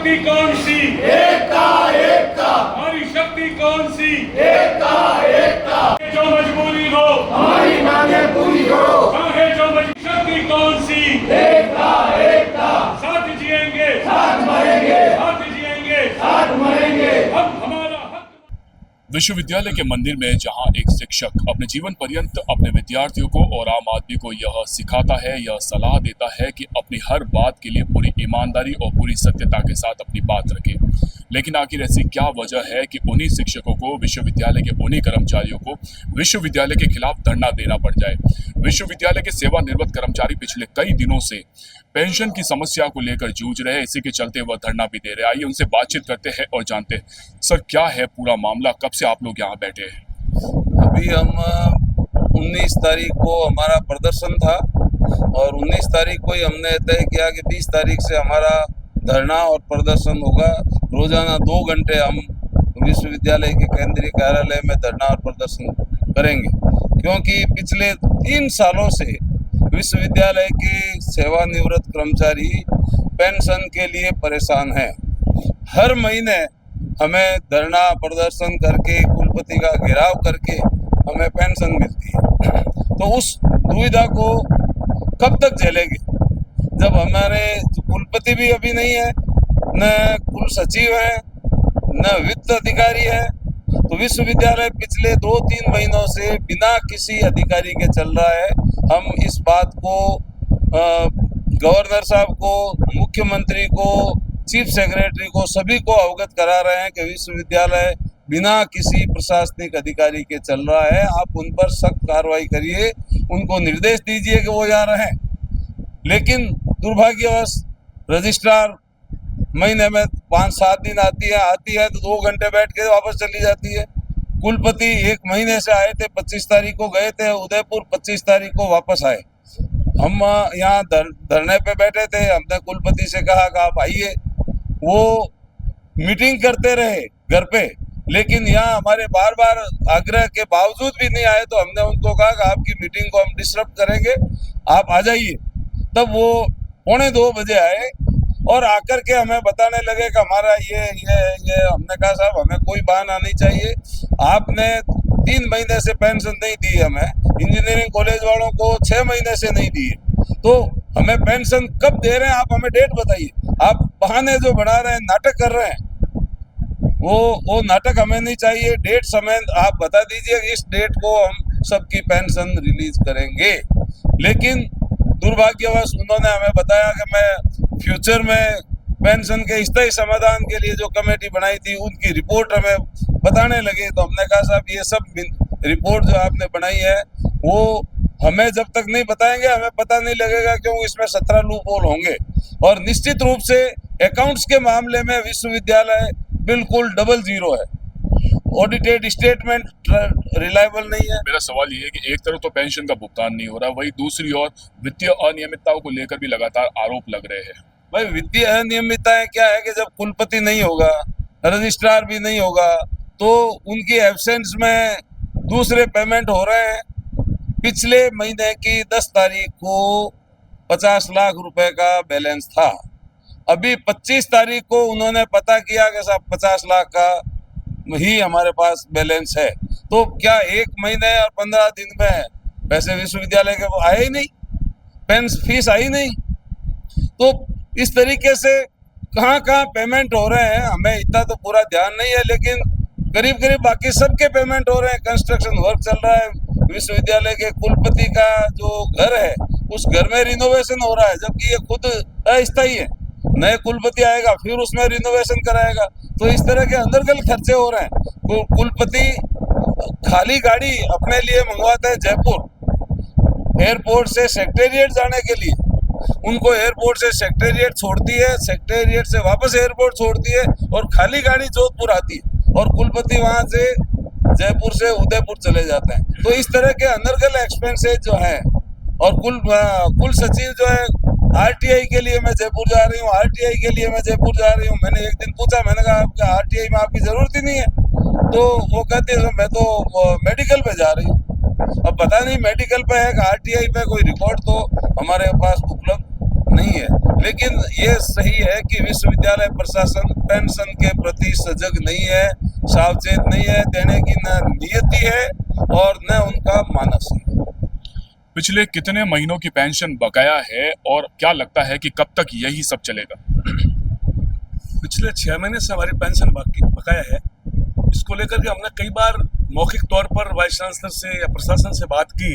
शक्ति कौन सी? एकता एकता हमारी शक्ति कौन सी? एकता एकता जो मजबूरी हो हमारी मांगे पूरी करो। चाहे जो शक्ति कौन सी? एकता एकता साथ जिएंगे साथ मरेंगे साथ जिएंगे साथ मरेंगे। हम हमारा हक। विश्वविद्यालय के मंदिर में जहां एक शिक्षक अपने जीवन पर्यंत अपने विद्यार्थियों को और आम आदमी को यह सिखाता है, यह सलाह देता है कि अपनी हर बात के लिए पूरी ईमानदारी और पूरी सत्यता के साथ अपनी बात रखें। लेकिन आखिर ऐसी क्या वजह है कि उन्हीं शिक्षकों को, विश्वविद्यालय के उन्हीं कर्मचारियों को विश्वविद्यालय के खिलाफ धरना देना पड़ जाए? विश्वविद्यालय के सेवानिवृत्त कर्मचारी पिछले कई दिनों से पेंशन की समस्या को लेकर जूझ रहे हैं। इसी के चलते वह धरना भी दे रहे हैं। आइए उनसे बातचीत करते हैं और जानते हैं सर क्या है पूरा मामला, कब से आप लोग यहाँ बैठे हैं? अभी हम 19 तारीख को हमारा प्रदर्शन था और 19 तारीख को ही हमने तय किया कि 20 तारीख से हमारा धरना और प्रदर्शन होगा। रोजाना 2 घंटे हम विश्वविद्यालय के केंद्रीय कार्यालय में धरना और प्रदर्शन करेंगे, क्योंकि पिछले 3 सालों से विश्वविद्यालय के सेवानिवृत्त कर्मचारी पेंशन के लिए परेशान हैं। हर महीने हमें धरना प्रदर्शन करके, कुलपति का घेराव करके हमें पेंशन मिलती है। तो उस दुविधा को कब तक झेलेंगे जब हमारे कुलपति भी अभी नहीं है, न कुल सचिव है, न वित्त अधिकारी है। तो विश्वविद्यालय पिछले 2-3 महीनों से बिना किसी अधिकारी के चल रहा है। हम इस बात को गवर्नर साहब को, मुख्यमंत्री को, चीफ सेक्रेटरी को, सभी को अवगत करा रहे हैं कि विश्वविद्यालय बिना किसी प्रशासनिक अधिकारी के चल रहा है। आप उन पर सख्त कार्रवाई करिए, उनको निर्देश दीजिए कि वो यहाँ रहें। लेकिन दुर्भाग्यवश रजिस्ट्रार महीने में 5-7 दिन आती है तो 2 घंटे बैठ के वापस चली जाती है। कुलपति 1 महीने से आए थे, 25 तारीख को गए थे उदयपुर, 25 तारीख को वापस आए। हम यहाँ धरने पे बैठे थे, हमने कुलपति से कहा कि आप आइए। वो मीटिंग करते रहे घर पे, लेकिन यहाँ हमारे बार आग्रह के बावजूद भी नहीं आए। तो हमने उनको कहा कि आपकी मीटिंग को हम डिस्टर्ब करेंगे, आप आ जाइए। तब वो 1:45 बजे आए और आकर के हमें बताने लगे कि हमारा ये हमने कहा साहब हमें कोई बहाना नहीं चाहिए, आपने 3 महीने से पेंशन नहीं दी हमें, इंजीनियरिंग कॉलेज वालों को 6 महीने से नहीं दी, तो हमें पेंशन कब दे रहे हैं, आप हमें डेट बताइए। आप बहाने जो बढ़ा रहे हैं, नाटक कर रहे हैं, वो नाटक हमें नहीं चाहिए। डेट समय आप बता दीजिए, इस डेट को हम सबकी पेंशन रिलीज करेंगे। लेकिन दुर्भाग्यवश उन्होंने हमें बताया कि मैं फ्यूचर में पेंशन के स्थायी समाधान के लिए जो कमेटी बनाई थी उनकी रिपोर्ट हमें बताने लगे। तो हमने कहा साहब ये सब रिपोर्ट जो आपने बनाई है वो हमें जब तक नहीं बताएंगे हमें पता नहीं लगेगा, क्योंकि इसमें 17 लूप होल होंगे। और निश्चित रूप से अकाउंट्स के मामले में विश्वविद्यालय बिल्कुल डबल जीरो है, ऑडिटेड स्टेटमेंट रिलायबल नहीं है। मेरा सवाल ये है कि एक तरफ तो पेंशन का भुगतान नहीं हो रहा, वही दूसरी ओर वित्तीय अनियमितताओं को लेकर भी लगातार आरोप लग रहे हैं। भाई वित्तीय अनियमितताएं क्या है कि जब कुलपति नहीं होगा, रजिस्ट्रार भी नहीं होगा, तो उनकी एब्सेंस में दूसरे पेमेंट हो रहे हैं। पिछले महीने की 10 तारीख को 50 लाख रुपए का बैलेंस था। अभी 25 तारीख को उन्होंने पता किया कि साहब 50 लाख का ही हमारे पास बैलेंस है। तो क्या 1 महीने और 15 दिन में पैसे विश्वविद्यालय के आए ही नहीं, पेंशन फीस आई नहीं। तो इस तरीके से कहाँ पेमेंट हो रहे हैं, हमें इतना तो पूरा ध्यान नहीं है, लेकिन करीब बाकी सबके पेमेंट हो रहे हैं। कंस्ट्रक्शन वर्क चल रहा है, विश्वविद्यालय के कुलपति का जो घर है उस घर में रिनोवेशन हो रहा है, जबकि ये खुद अस्थायी है। नए कुलपति आएगा फिर उसमें रिनोवेशन कराएगा। तो इस तरह के अंदरगल खर्चे हो रहे हैं। कुलपति खाली गाड़ी अपने लिए मंगवाता है जयपुर एयरपोर्ट से सेक्रेटेरिएट जाने के लिए, उनको एयरपोर्ट से सेक्रेटेरिएट छोड़ती है, सेक्रेटेरिएट से वापस एयरपोर्ट छोड़ती है और खाली गाड़ी जोधपुर आती है और कुलपति वहां से जयपुर से उदयपुर चले जाते हैं। तो इस तरह के अनर्गल एक्सपेंसेस जो हैं, और कुल सचिव जो है आरटीआई के लिए मैं जयपुर जा रही हूँ, आरटीआई के लिए मैं जयपुर जा रही हूँ। मैंने एक दिन पूछा, मैंने कहा आपका आरटीआई में आपकी जरूरत ही नहीं है, तो वो कहते हैं मैं तो मेडिकल पे जा रही हूँ। अब पता नहीं मेडिकल पे है कि आरटीआई पे, कोई रिकॉर्ड तो हमारे पास उपलब्ध नहीं है। लेकिन ये सही है कि विश्वविद्यालय प्रशासन पेंशन के प्रति सजग नहीं है, सावचेत नहीं है, देने की न नियति है और न उनका मानस है। पिछले कितने महीनों की पेंशन बकाया है और क्या लगता है कि कब तक यही सब चलेगा? पिछले 6 महीने से हमारी पेंशन बकाया है। इसको लेकर के हमने कई बार मौखिक तौर पर वाइस चांसलर से या प्रशासन से बात की,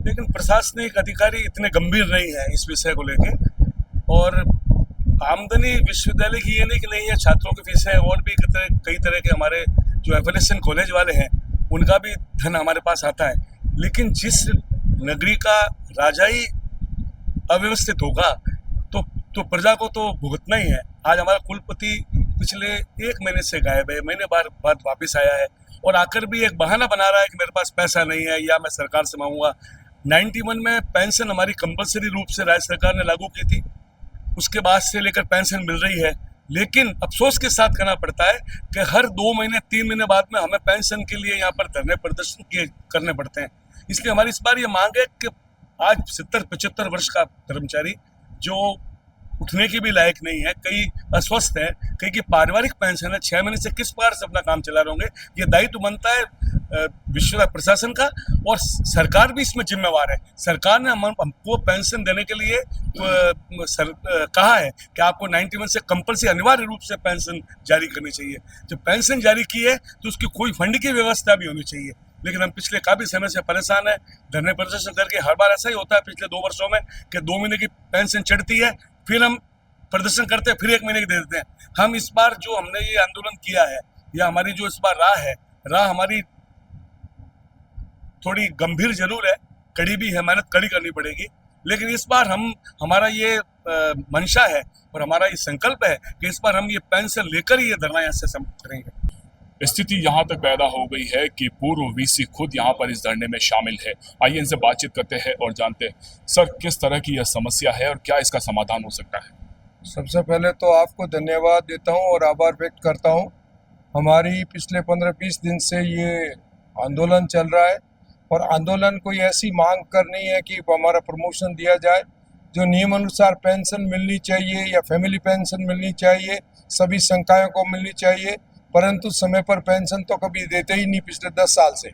लेकिन प्रशासनिक अधिकारी इतने गंभीर नहीं है इस विषय को लेके। और आमदनी विश्वविद्यालय की ये नहीं कि नहीं है, छात्रों की फीस है और भी कई तरह के हमारे जो एफिलिएशन कॉलेज वाले हैं उनका भी धन हमारे पास आता है। लेकिन जिस नगरी का राजा ही अव्यवस्थित होगा तो प्रजा को तो भुगतना ही है। आज हमारा कुलपति पिछले 1 महीने से गायब है, महीने बाद वापस आया है और आकर भी एक बहाना बना रहा है कि मेरे पास पैसा नहीं है या मैं सरकार से मांगूंगा। 91 में पेंशन हमारी कंपलसरी रूप से राज्य सरकार ने लागू की थी, उसके बाद से लेकर पेंशन मिल रही है। लेकिन अफसोस के साथ कहना पड़ता है कि हर 2 महीने 3 महीने बाद में हमें पेंशन के लिए यहाँ पर धरने प्रदर्शन करने पड़ते हैं। इसलिए हमारी इस बार ये मांग है कि आज 70-75 वर्ष का कर्मचारी जो उठने की भी लायक नहीं है, कई अस्वस्थ है, कई की पारिवारिक पेंशन है, 6 महीने से किस प्रकार से अपना काम चला रहे होंगे। ये दायित्व बनता है विश्वविद्यालय प्रशासन का और सरकार भी इसमें जिम्मेवार है। सरकार ने हमको पेंशन देने के लिए कहा है कि आपको 91 से कंपल्सरी अनिवार्य रूप से पेंशन जारी करनी चाहिए। जब पेंशन जारी की है तो उसकी कोई फंड की व्यवस्था भी होनी चाहिए। लेकिन हम पिछले काफ़ी समय से परेशान है, धरने प्रदर्शन करके हर बार ऐसा ही होता है पिछले 2 वर्षों में कि 2 महीने की पेंशन चढ़ती है, फिर हम प्रदर्शन करते हैं, फिर 1 महीने की दे देते हैं। हम इस बार जो हमने ये आंदोलन किया है या हमारी जो इस बार राह हमारी थोड़ी गंभीर जरूर है, कड़ी भी है, मेहनत कड़ी करनी पड़ेगी। लेकिन इस बार हमारा ये मंशा है और हमारा ये संकल्प है कि इस बार हम ये पेंशन लेकर ही ये धरना यहाँ से समाप्त करेंगे। स्थिति यहाँ तक पैदा हो गई है कि पूर्व वीसी खुद यहाँ पर इस धरने में शामिल है। आइए इनसे बातचीत करते हैं और जानते हैं सर किस तरह की यह समस्या है और क्या इसका समाधान हो सकता है। सबसे पहले तो आपको धन्यवाद देता हूँ और आभार व्यक्त करता हूँ। हमारी पिछले 15-20 दिन से ये आंदोलन चल रहा है और आंदोलन कोई ऐसी मांग कर नहीं है कि हमारा प्रमोशन दिया जाए। जो नियम अनुसार पेंशन मिलनी चाहिए या फैमिली पेंशन मिलनी चाहिए, सभी संकायों को मिलनी चाहिए, परंतु समय पर पेंशन तो कभी देते ही नहीं पिछले 10 साल से।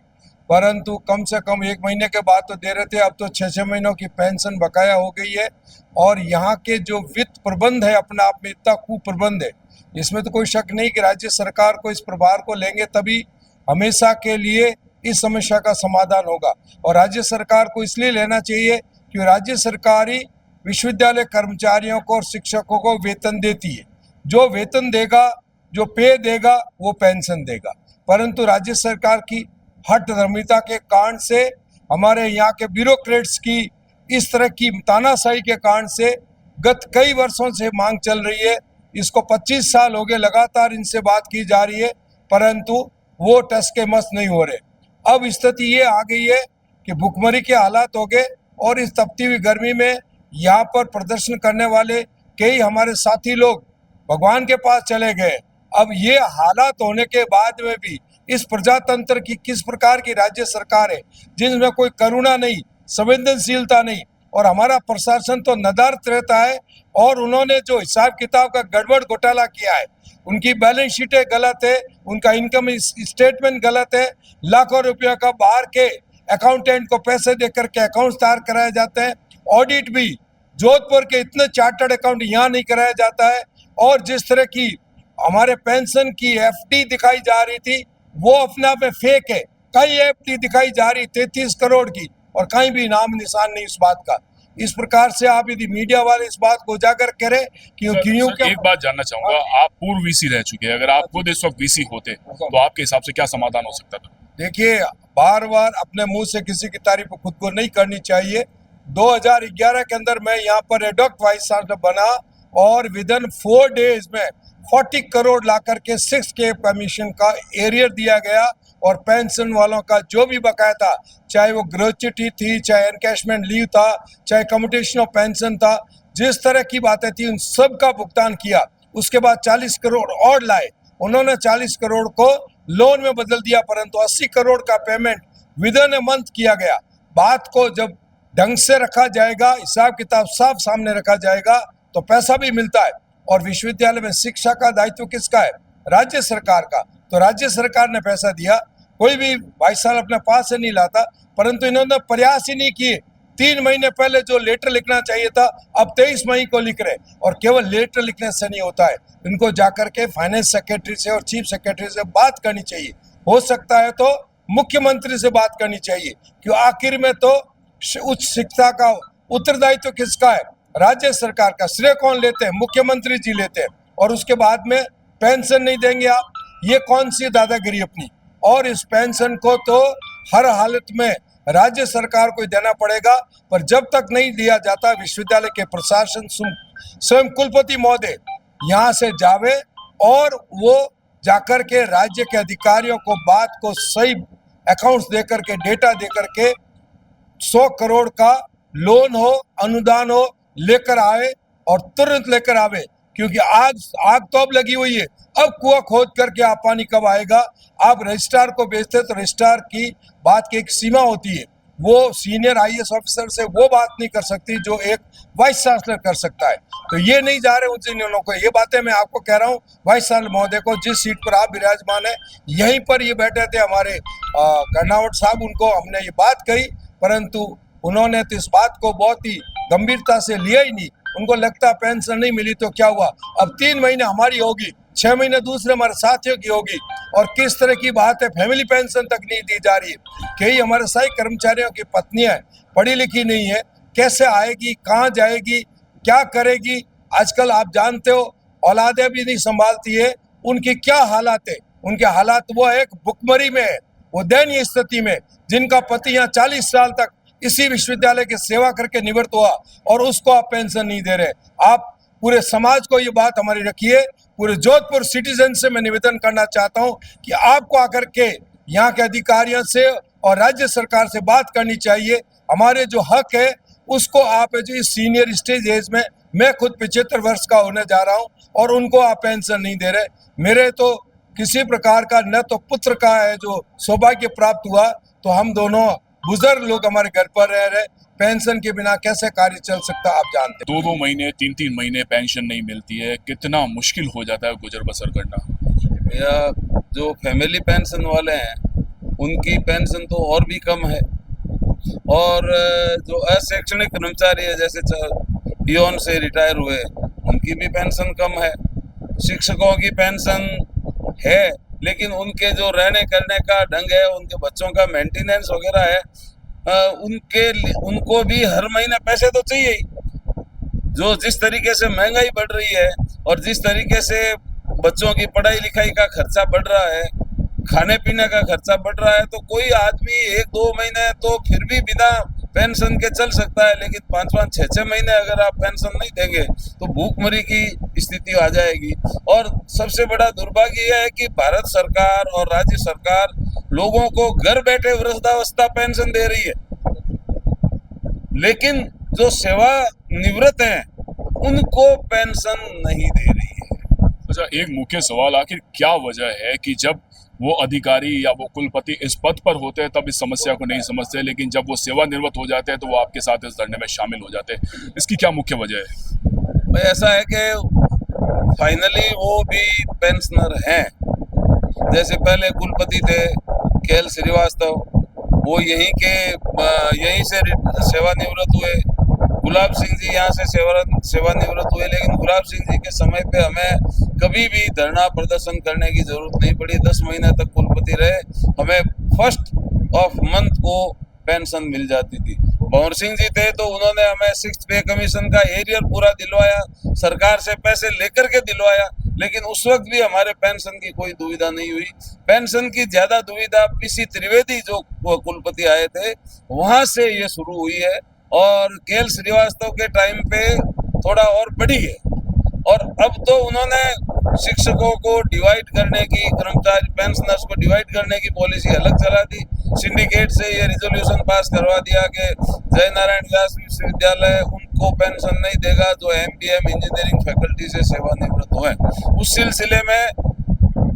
परंतु कम से कम 1 महीने के बाद तो दे रहे थे, अब तो 6-6 महीनों की पेंशन बकाया हो गई है। और यहाँ के जो वित्त प्रबंध है अपने आप में इतना कुप्रबंध है, इसमें तो कोई शक नहीं कि राज्य सरकार को इस प्रभार को लेंगे तभी हमेशा के लिए इस समस्या का समाधान होगा। और राज्य सरकार को इसलिए लेना चाहिए कि राज्य सरकार ही विश्वविद्यालय कर्मचारियों को और शिक्षकों को वेतन देती है। जो वेतन देगा, जो पे देगा, वो पेंशन देगा। परंतु राज्य सरकार की हठधर्मिता के कारण से, हमारे यहाँ के ब्यूरोक्रेट्स की इस तरह की तानाशाही के कारण से गत कई वर्षों से मांग चल रही है। इसको 25 साल हो गए लगातार इनसे बात की जा रही है, परंतु वो टस के मस नहीं हो रहे। अब स्थिति ये आ गई है कि भुखमरी के हालात हो गए और इस तपती हुई गर्मी में यहाँ पर प्रदर्शन करने वाले कई हमारे साथी लोग भगवान के पास चले गए। अब ये हालात होने के बाद में भी इस प्रजातंत्र की किस प्रकार की राज्य सरकार है जिनमें कोई करुणा नहीं, संवेदनशीलता नहीं, और हमारा प्रशासन तो नदारत रहता है। और उन्होंने जो हिसाब किताब का गड़बड़ घोटाला किया है, उनकी बैलेंस शीटें गलत है, उनका इनकम स्टेटमेंट गलत है, लाखों रुपयों का बाहर के अकाउंटेंट को पैसे देकर के अकाउंट तैयार कराए जाते हैं। ऑडिट भी जोधपुर के इतने चार्टर्ड अकाउंट यहाँ नहीं कराया जाता है। और जिस तरह की हमारे पेंशन की एफडी दिखाई जा रही थी, वो अपने आप में फेक है। कई एफडी दिखाई जा रही 33 करोड़ की और कहीं भी नाम निशान नहीं इस बात का। इस प्रकार से आप यदि मीडिया वाले इस बात को उजागर करें क्यों एक बात जानना चाहूंगा, आप पूर्व वीसी रह चुके हैं, अगर आप खुद इस वक्त वीसी होते तो आपके हिसाब से क्या समाधान हो सकता था? देखिए, बार बार अपने मुंह से किसी की तारीफ खुद को नहीं करनी चाहिए। 2011 के अंदर मैं यहाँ पर एडॉक्ट वाइस चांसलर बना और विदिन 4 डेज में 40 करोड़ ला करके 6K कमीशन का एरियर दिया गया और पेंशन वालों का जो भी बकाया था, चाहे वो ग्रेच्युटी थी, चाहे एनकैशमेंट लीव था, चाहे कम्यूटेशन ऑफ पेंशन था, जिस तरह की बातें थी उन सब का भुगतान किया। उसके बाद 40 करोड़ और लाए, उन्होंने 40 करोड़ को लोन में बदल दिया, परंतु 80 करोड़ का पेमेंट विदिन ए मंथ किया गया। बात को जब ढंग से रखा जाएगा, हिसाब किताब साफ सामने रखा जाएगा तो पैसा भी मिलता है। और विश्वविद्यालय में शिक्षा का दायित्व किसका है? राज्य सरकार का। तो राज्य सरकार ने पैसा दिया, कोई भी वाइस साल अपने पास से नहीं लाता, परंतु इन्होंने प्रयास ही नहीं किए। 3 महीने पहले जो लेटर लिखना चाहिए था अब 23 मई को लिख रहे, और केवल लेटर लिखने से नहीं होता है, इनको जाकर के फाइनेंस सेक्रेटरी से और चीफ सेक्रेटरी से बात करनी चाहिए। हो सकता है तो मुख्यमंत्री से बात करनी चाहिए, क्यों आखिर में तो उच्च शिक्षा का उत्तरदायित्व किसका है? राज्य सरकार का। श्रेय कौन लेते हैं? मुख्यमंत्री जी लेते हैं। और उसके बाद में पेंशन नहीं देंगे आप, ये कौन सी दादागिरी अपनी? और इस पेंशन को तो हर हालत में राज्य सरकार को देना पड़ेगा, पर जब तक नहीं दिया जाता विश्वविद्यालय के प्रशासन स्वयं कुलपति महोदय यहाँ से जावे और वो जाकर के राज्य के अधिकारियों को बात को सही अकाउंट्स देकर के, डेटा देकर के 100 करोड़ का लोन हो, अनुदान हो, लेकर आए और तुरंत लेकर आवे, क्योंकि आग तो अब लगी हुई है। अब कुआं खोद करके आप पानी कब आएगा? आप रजिस्ट्रार को भेजते तो रजिस्ट्रार की बात की एक सीमा होती है, वो सीनियर आईएएस ऑफिसर से वो बात नहीं कर सकती जो एक वाइस चांसलर कर सकता है। तो ये नहीं जा रहे उच्च न्यायालयों को। ये बातें मैं आपको कह रहा हूँ, वाइस चांसलर महोदय को, जिस सीट पर आप विराजमान है यहीं पर ये बैठे थे हमारे कर्नावट साहब, उनको हमने ये बात कही, परंतु उन्होंने तो इस बात को बहुत ही गंभीरता से लिया ही नहीं। उनको लगता पेंशन नहीं मिली तो क्या हुआ, अब 3 महीने हमारी होगी, 6 महीने दूसरे हमारे साथियों की होगी। और किस तरह की बात है, फैमिली पेंशन तक नहीं दी जा रही है। कई हमारे सहायक कर्मचारियों की पत्नियां पढ़ी लिखी नहीं है, कैसे आएगी, कहाँ जाएगी, क्या करेगी? आजकल आप जानते हो औलादें भी नहीं संभालती है, उनकी क्या हालात है? उनके हालात वो एक भुखमरी में है, वो दयनीय स्थिति में, जिनका पति यहाँ 40 साल तक इसी विश्वविद्यालय की सेवा करके निवृत्त हुआ और उसको आप पेंशन नहीं दे रहे। आप पूरे समाज को ये बात हमारी रखिए। पूरे जोधपुर सिटीजन से मैं निवेदन करना चाहता हूँ कि आपको आकर के यहाँ के अधिकारियों से और राज्य सरकार से बात करनी चाहिए। हमारे जो हक है उसको आप जो इस सीनियर स्टेज एज में, मैं खुद 75 वर्ष का होने जा रहा हूँ और उनको आप पेंशन नहीं दे रहे। मेरे तो किसी प्रकार का न तो पुत्र का है जो सौभाग्य प्राप्त हुआ, तो हम दोनों बुजुर्ग लोग हमारे घर पर रह रहे, पेंशन के बिना कैसे कार्य चल सकता आप जानते हैं। 2-2 महीने 3-3 महीने पेंशन नहीं मिलती है, कितना मुश्किल हो जाता है गुजर बसर करना। या जो फैमिली पेंशन वाले हैं उनकी पेंशन तो और भी कम है, और जो अशैक्षणिक कर्मचारी है जैसे पियोन से रिटायर हुए उनकी भी पेंशन कम है। शिक्षकों की पेंशन है, लेकिन उनके जो रहने करने का ढंग है, उनके बच्चों का मेंटेनेंस वगैरह है, उनको भी हर महीने पैसे तो चाहिए ही। जो जिस तरीके से महंगाई बढ़ रही है और जिस तरीके से बच्चों की पढ़ाई लिखाई का खर्चा बढ़ रहा है, खाने पीने का खर्चा बढ़ रहा है, तो कोई आदमी 1-2 महीने तो फिर भी बिना पेंशन के चल सकता है, लेकिन 5-5, 6-6 महीने अगर आप पेंशन नहीं देंगे तो भूखमरी की स्थिति आ जाएगी। और सबसे बड़ा दुर्भाग्य यह है कि भारत सरकार और राज्य सरकार लोगों को घर बैठे वृद्धावस्था पेंशन दे रही है, लेकिन जो सेवा निवृत्त हैं उनको पेंशन नहीं दे रही है। अच्छा, एक मुख्य सवाल, आखिर क्या वजह है कि जब वो अधिकारी या वो कुलपति इस पद पर होते हैं तब इस समस्या को नहीं समझते, लेकिन जब वो सेवानिवृत्त हो जाते हैं तो वो आपके साथ इस धरने में शामिल हो जाते हैं? इसकी क्या मुख्य वजह है? भाई ऐसा है कि फाइनली वो भी पेंशनर हैं। जैसे पहले कुलपति थे केएल श्रीवास्तव, वो यहीं से सेवानिवृत्त हुए। गुलाब सिंह जी यहाँ से सेवानिवृत्त हुए, लेकिन गुलाब सिंह जी के समय पे हमें कभी भी धरना प्रदर्शन करने की जरूरत नहीं पड़ी। 10 महीने तक कुलपति रहे, हमें फर्स्ट ऑफ मंथ को पेंशन मिल जाती थी। भंवर सिंह जी थे तो उन्होंने हमें 6th पे कमीशन का एरियर पूरा दिलवाया, सरकार से पैसे लेकर के दिलवाया, लेकिन उस वक्त भी हमारे पेंशन की कोई दुविधा नहीं हुई। पेंशन की ज्यादा दुविधा पीसी त्रिवेदी जो कुलपति आए थे वहां से ये शुरू हुई है, और केएल श्रीवास्तव के टाइम पे थोड़ा और बढ़ी है। और अब तो उन्होंने शिक्षकों को डिवाइड करने की, कर्मचारी पेंशनर्स को डिवाइड करने की पॉलिसी अलग चला दी। सिंडिकेट से ये रिजोल्यूशन पास करवा दिया कि जय नारायण व्यास विश्वविद्यालय उनको पेंशन नहीं देगा जो एमबीएम इंजीनियरिंग फैकल्टी से सेवानिवृत्त हुए। उस सिलसिले में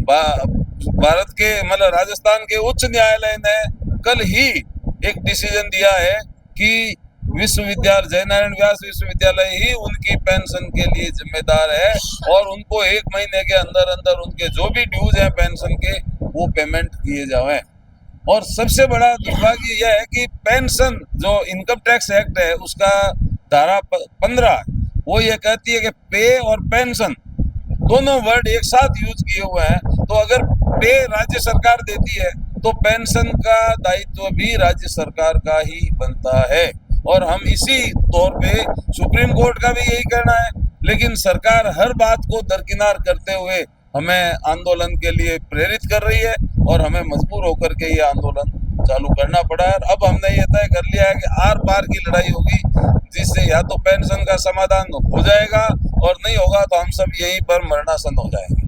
भारत के मतलब राजस्थान के उच्च न्यायालय ने कल ही एक डिसीजन दिया है कि विश्वविद्यालय जयनारायण व्यास विश्वविद्यालय ही उनकी पेंशन के लिए जिम्मेदार है और उनको 1 महीने के अंदर अंदर उनके जो भी ड्यूज हैं पेंशन के वो पेमेंट किए जाएं। और सबसे बड़ा दुर्भाग्य यह है कि पेंशन जो इनकम टैक्स एक्ट है उसका धारा 15 वो ये कहती है कि पे और पेंशन दोनों वर्ड एक साथ यूज किए हुए हैं। तो अगर पे राज्य सरकार देती है तो पेंशन का दायित्व भी राज्य सरकार का ही बनता है और हम इसी तौर पे सुप्रीम कोर्ट का भी यही कहना है, लेकिन सरकार हर बात को दरकिनार करते हुए हमें आंदोलन के लिए प्रेरित कर रही है और हमें मजबूर होकर के ये आंदोलन चालू करना पड़ा है। अब हमने ये तय कर लिया है कि आर पार की लड़ाई होगी, जिससे या तो पेंशन का समाधान हो जाएगा और नहीं होगा तो हम सब यहीं पर मरणासन हो जाएंगे।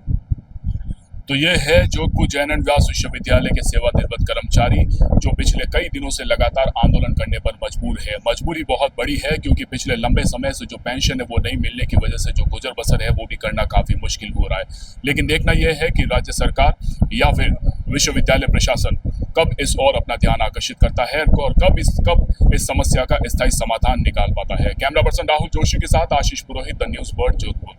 तो ये है जोधपुर जयनारायण व्यास विश्वविद्यालय के सेवानिवृत्त कर्मचारी जो पिछले कई दिनों से लगातार आंदोलन करने पर मजबूर है। मजबूरी बहुत बड़ी है क्योंकि पिछले लंबे समय से जो पेंशन है वो नहीं मिलने की वजह से जो गुजर बसर है वो भी करना काफ़ी मुश्किल हो रहा है। लेकिन देखना यह है कि राज्य सरकार या फिर विश्वविद्यालय प्रशासन कब इस ओर अपना ध्यान आकर्षित करता है और कब इस समस्या का स्थायी समाधान निकाल पाता है। कैमरा पर्सन राहुल जोशी के साथ आशीष पुरोहित, द न्यूज़ वर्ल्ड, जोधपुर।